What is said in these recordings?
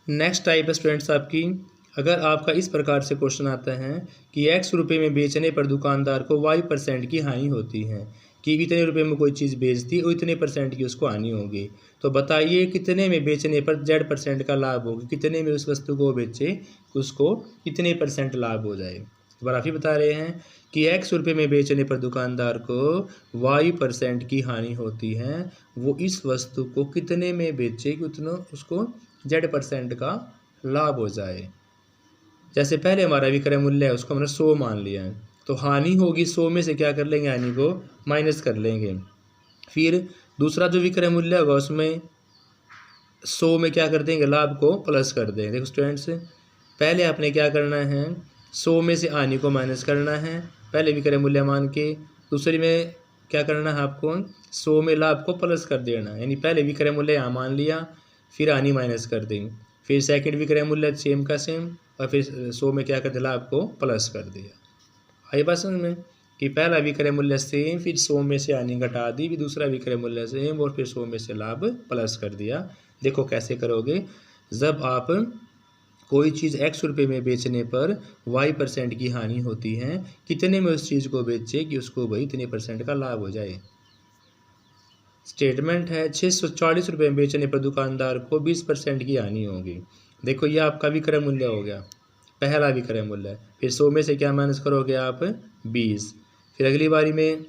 Next type है students आपकी, अगर आपका इस प्रकार से क्वेश्चन आता है कि x रुपये में बेचने पर दुकानदार को y% की हानि होती है, कि इतने रुपए में कोई चीज़ बेचती और इतने % की उसको हानि होगी, तो बताइए कितने में बेचने पर z% का लाभ होगा, कितने में उस वस्तु को बेचे उसको कितने % लाभ हो जाए। दोबारा फिर बता रहे हैं कि x रुपये में बेचने पर दुकानदार को y% की हानि होती है, वो इस वस्तु को कितने में बेचे कि उतना उसको z% का लाभ हो जाए। जैसे पहले हमारा विक्रय मूल्य है उसको हमने 100 मान लिया है, तो हानि होगी 100 में से क्या कर लेंगे, हानि को माइनस कर लेंगे। फिर दूसरा जो विक्रय मूल्य होगा उसमें 100 में क्या कर देंगे, लाभ को प्लस कर देंगे। देखो स्टूडेंट्स, पहले आपने क्या करना है, 100 में से हानि को माइनस करना है पहले विक्रय मूल्य मान के, दूसरी में क्या करना है आपको 100 में लाभ को प्लस कर देना, यानी पहले विक्रय मूल्य यहाँ मान लिया फिर हानि माइनस कर देंगे, फिर सेकंड विक्रय मूल्य सेम का सेम और फिर 100 में क्या कर दिया, लाभ को प्लस कर दिया। आई बात समझ में कि पहला विक्रय मूल्य सेम फिर 100 में से हानि घटा दी, फिर दूसरा विक्रय मूल्य सेम और फिर 100 में से लाभ प्लस कर दिया। देखो कैसे करोगे, जब आप कोई चीज़ x रुपये में बेचने पर y% की हानि होती है, कितने में उस चीज़ को बेचे कि उसको भाई इतने % का लाभ हो जाए। स्टेटमेंट है 640 रुपये में बेचने पर दुकानदार को 20% की हानि होगी। देखो ये आपका विक्रय मूल्य हो गया, पहला विक्रय मूल्य, फिर 100 में से क्या माइनस करोगे आप 20, फिर अगली बारी में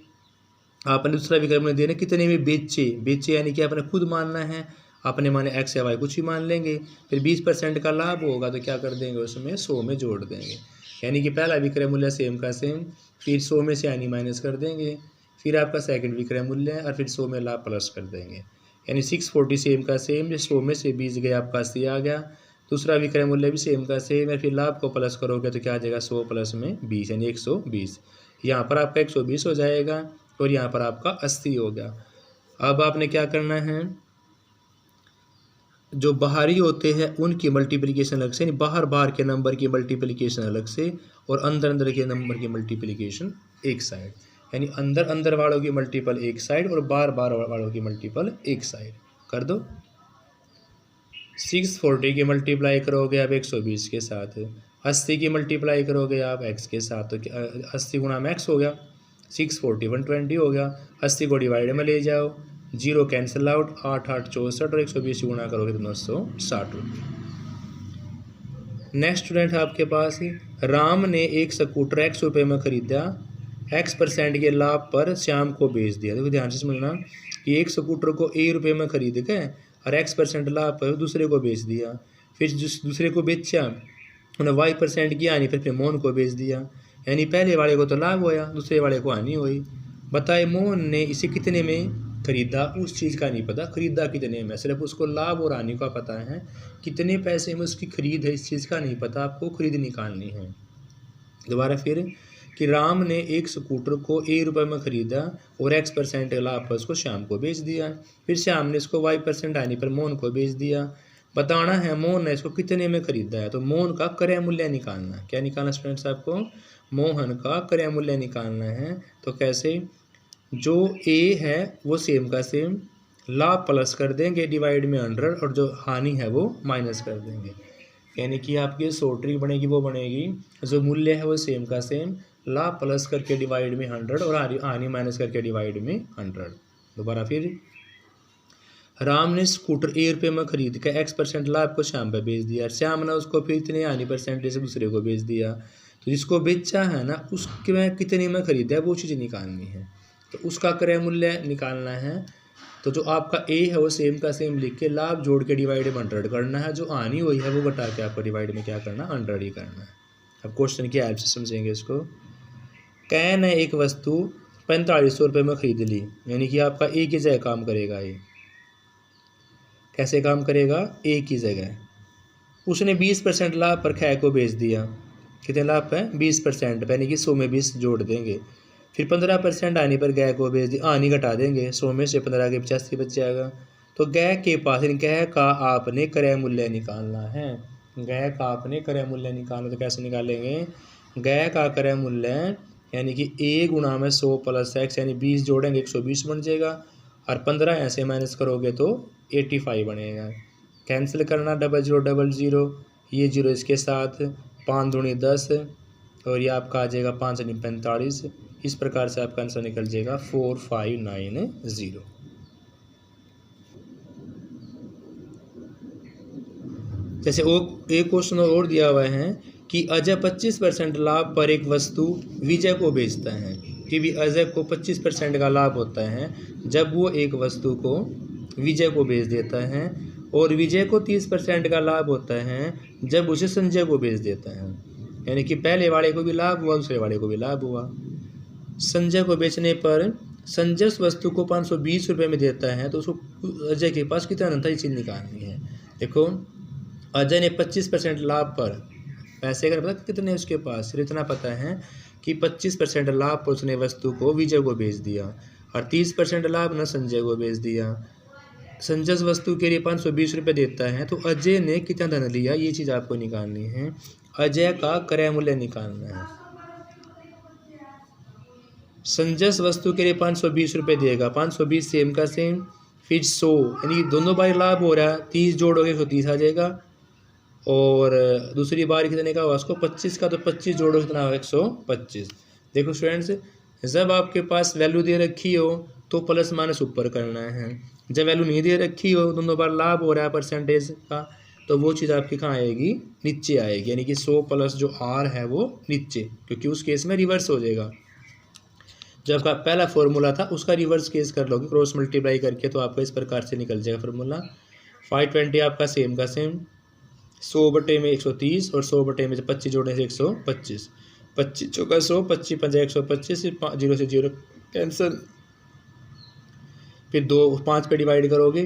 आपने दूसरा विक्रय मूल्य देना कितने में बेचे यानी कि आपने खुद मानना है, आपने माने x या y कुछ ही मान लेंगे, फिर 20% का लाभ होगा तो क्या कर देंगे उसमें 100 में जोड़ देंगे, यानी कि पहला विक्रय मूल्य सेम का सेम, फिर 100 में से हानि माइनस कर देंगे, फिर आपका सेकंड विक्रय मूल्य है और फिर 100 में लाभ प्लस कर देंगे, यानी 640 सेम का सेम, 100 में से 20 गया आपका 80 आ गया, दूसरा विक्रय मूल्य भी सेम का सेम है, फिर लाभ को प्लस करोगे तो क्या आ जाएगा 100 प्लस में 20 यानी 120, यहाँ पर आपका 120 हो जाएगा और यहाँ पर आपका 80 हो गया। अब आपने क्या करना है, जो बाहरी होते हैं उनकी मल्टीप्लिकेशन अलग से, यानी बाहर के नंबर की मल्टीप्लिकेशन अलग से और अंदर के नंबर की मल्टीप्लिकेशन एक साइड, यानी अंदर वालों की मल्टीपल एक साइड और बाहर वालों की मल्टीपल एक साइड कर दो। 640 की मल्टीप्लाई करोगे आप 120 के साथ, 80 की मल्टीप्लाई करोगे आप x के साथ, तो 80 गुणा में x हो गया, 640 120 हो गया, 80 को डिवाइड में ले जाओ, 0 कैंसिल आउट, 8 8 64 और 120 गुणा करोगे तो 960 रुपये। नेक्स्ट स्टूडेंट आपके पास राम ने एक स्कूटर x रुपये में खरीदा, x% के लाभ पर श्याम को बेच दिया। देखो ध्यान से समझना कि एक स्कूटर को a रुपये में खरीद के और x% लाभ पर दूसरे को बेच दिया, फिर जिस दूसरे को बेचा उन्हें y% की हानि फिर मोहन को बेच दिया, यानी पहले वाले को तो लाभ होया दूसरे वाले को हानि हुई। बताए मोहन ने इसे कितने में खरीदा, उस चीज़ का नहीं पता खरीदा कितने में, सिर्फ उसको लाभ और हानि का पता है, कितने पैसे में उसकी खरीद है इस चीज़ का नहीं पता, आपको खरीद निकालनी है। दोबारा फिर कि राम ने एक स्कूटर को a रुपये में खरीदा और x% लाभ पर उसको श्याम को बेच दिया, फिर श्याम ने इसको y% हानि पर मोहन को बेच दिया। बताना है मोहन ने इसको कितने में खरीदा है, तो मोहन का क्रय मूल्य निकालना है। क्या निकालना स्टूडेंट्स आपको, मोहन का क्रय मूल्य निकालना है। तो कैसे, जो a है वो सेम का सेम, लाभ प्लस कर देंगे डिवाइड में 100 और जो हानि है वो माइनस कर देंगे, यानी कि आपकी 100 ट्रिक बनेगी वो बनेगी, जो मूल्य है वो सेम का सेम, लाभ प्लस करके डिवाइड में 100 और हानि माइनस करके डिवाइड में 100। दोबारा फिर राम ने स्कूटर a रुपये में खरीद कर x% लाभ को श्याम पर बेच दिया, श्याम ने उसको फिर इतने हानि % से दूसरे को बेच दिया, तो जिसको बेचा है ना उसके में कितने में खरीदा है वो चीज़ निकालनी है, तो उसका क्रय मूल्य निकालना है। तो जो आपका a है वो सेम का सेम लिख के लाभ जोड़ के डिवाइड में 100 करना है, जो हानि हुई है वो घटा के आपको डिवाइड में क्या करना 100 ही करना है। अब क्वेश्चन की हेल्प से समझेंगे इसको। कै ने एक वस्तु 4500 रुपये में खरीद ली, यानी कि आपका a की जगह काम करेगा, ये कैसे काम करेगा, a की जगह उसने 20% लाभ पर कै को बेच दिया, कितने लाभ पे 20%, यानी कि 100 में 20 जोड़ देंगे, फिर 15% आने पर गाय को बेच दिया, आनी घटा देंगे, 100 में से 15 के 85 बच जाएगा। तो गाय के पास गाय का आपने क्रय मूल्य निकालना है, गाय का आपने क्रय मूल्य निकालना, तो कैसे निकालेंगे, गाय का क्रय मूल्य यानी कि a गुणा में 100 प्लस x यानी 20 जोड़ेंगे 120 बन जाएगा और 15 ऐसे माइनस करोगे तो 85 बनेगा। कैंसिल करना, 0000 ये 0 इसके साथ, 5 दूनी 10 और ये आपका आ जाएगा 5 45। इस प्रकार से आपका आंसर निकल जाएगा 4590। जैसे एक क्वेश्चन और दिया हुआ है कि अजय 25% लाभ पर एक वस्तु विजय को बेचता है, कि भी अजय को 25% का लाभ होता है जब वो एक वस्तु को विजय को बेच देता है, और विजय को 30% का लाभ होता है जब उसे संजय को बेच देता है। यानी कि पहले वाले को भी लाभ हुआ, दूसरे वाले को भी लाभ हुआ। संजय को बेचने पर संजय उस वस्तु को 520 रुपये में देता है, तो उसको अजय के पास कितना धन था, ये चीज़ निकालनी है। देखो अजय ने 25% लाभ पर पैसे अगर पता कितने उसके पास, सिर्फ इतना पता है कि 25% लाभ पर उसने वस्तु को विजय को बेच दिया और 30% लाभ न संजय को बेच दिया। संजय उस वस्तु के लिए 520 रुपये देता है, तो अजय ने कितना धन लिया, ये चीज़ आपको निकालनी है। अजय का क्रय मूल्य निकालना है। संजय उस वस्तु के लिए 520 रुपये देगा, 520 सेम का सेम, फिर 100 यानी दोनों बार लाभ हो रहा है, 30 जोड़ोगे 130 आ जाएगा, और दूसरी बार कितने का हुआ उसको 25 का, तो 25 जोड़ो कितना हुआ 125। देखो स्टूडेंट्स, जब आपके पास वैल्यू दे रखी हो तो प्लस माइनस ऊपर करना है, जब वैल्यू नहीं दे रखी हो, दोनों बार लाभ हो रहा है परसेंटेज का, तो वो चीज़ आपकी कहाँ आएगी, नीचे आएगी। यानी कि 100 प्लस जो आर है वो नीचे, क्योंकि उस केस में रिवर्स हो जाएगा। जो आपका पहला फॉर्मूला था उसका रिवर्स केस कर लोगे क्रॉस मल्टीप्लाई करके, तो आपका इस प्रकार से निकल जाएगा फार्मूला। 520 आपका सेम का सेम, 100 बटे में 130 और 100 बटे में 25 जोड़ने से 125, 25 चौका 100, 25 पंजा 125, 0 से 0 कैंसिल, फिर 5 पे डिवाइड करोगे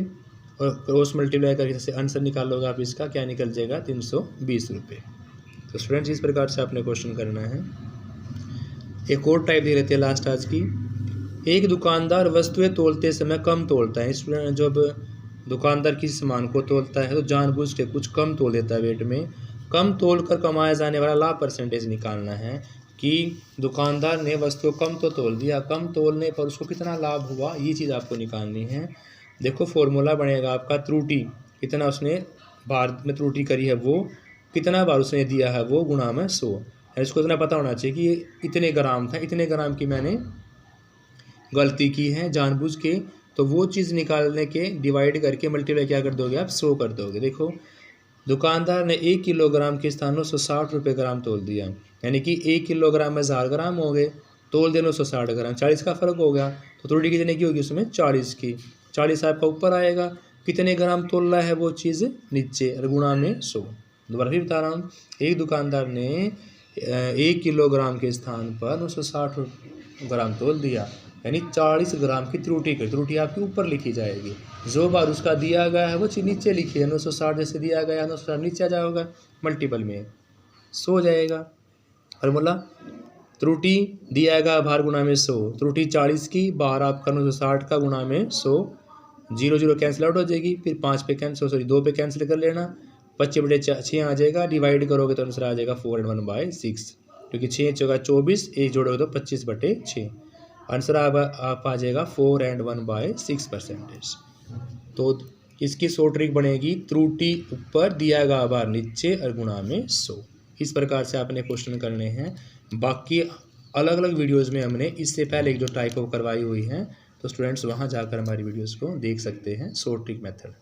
और क्रॉस मल्टीप्लाई करके जैसे आंसर निकालोगे आप, इसका क्या निकल जाएगा 320 रुपये। तो स्टूडेंट्स इस प्रकार से आपने क्वेश्चन करना है। एक और टाइप दे रहती है लास्ट आज की, एक दुकानदार वस्तुएं तोलते समय कम तोलता है। स्टूडेंट जब दुकानदार किसी सामान को तोलता है तो जानबूझ के कुछ कम तोल देता है वेट में। कम तोल कर कमाया जाने वाला लाभ परसेंटेज निकालना है, कि दुकानदार ने वस्तु को कम तो तोल दिया, कम तोलने पर उसको कितना लाभ हुआ, ये चीज़ आपको निकालनी है। देखो फॉर्मूला बनेगा आपका, त्रुटि कितना उसने बार में त्रुटि करी है वो, कितना बार उसने दिया है वो, गुणा में 100। इसको इतना पता होना चाहिए कि ये इतने ग्राम था, इतने ग्राम की मैंने गलती की है जानबूझ के, तो वो चीज़ निकालने के डिवाइड करके मल्टीप्लाई क्या कर दोगे आप, 100 कर दोगे। देखो दुकानदार ने 1 किलोग्राम के स्थान 160 रुपये ग्राम तोल दिया, यानी कि 1 किलोग्राम में 1000 ग्राम हो गए, तोल देना 160 ग्राम, 40 का फ़र्क हो गया, तो त्रुटि कितने की होगी उसमें, 40 की। 40 आपका ऊपर आएगा, कितने ग्राम तोल रहा है वो चीज़ नीचे, और गुणा में 100। दोबारा फिर बता रहा हूँ, एक दुकानदार ने 1 किलोग्राम के स्थान पर 960 ग्राम तोल दिया, यानी 40 ग्राम की त्रुटि की, त्रुटि आपकी ऊपर लिखी जाएगी। जो बार उसका दिया गया है वो चीज़ नीचे लिखी है, 960 जैसे दिया गया है 960 नीचे आ जाएगा, मल्टीपल में 100 जाएगा। फॉर्मूला, त्रुटि दिया गया भार गुणा में 100, त्रुटि 40 की, बार आपका 960 का गुणा में 100, 0 0 कैंसिल आउट हो जाएगी, फिर 5 पे कैंसिल, सॉरी 2 पे कैंसिल कर लेना, 25 बटे 6 आ जाएगा, डिवाइड करोगे तो आंसर आ जाएगा 4/1/6, क्योंकि 6 चौका 24, 1 जोड़ोगे तो 25 बटे 6, आंसर आप आ जाएगा 4/1/6 परसेंटेज। तो इसकी 100 ट्रिक बनेगी, त्रुटि ऊपर, दिया गया भार नीचे और गुणा में 100। इस प्रकार से आपने क्वेश्चन करने हैं। बाकी अलग अलग वीडियोज़ में हमने इससे पहले जो टाइप ऑफ करवाई हुई हैं, तो स्टूडेंट्स वहाँ जाकर हमारी वीडियोज़ को देख सकते हैं, 100 ट्रिक मेथड।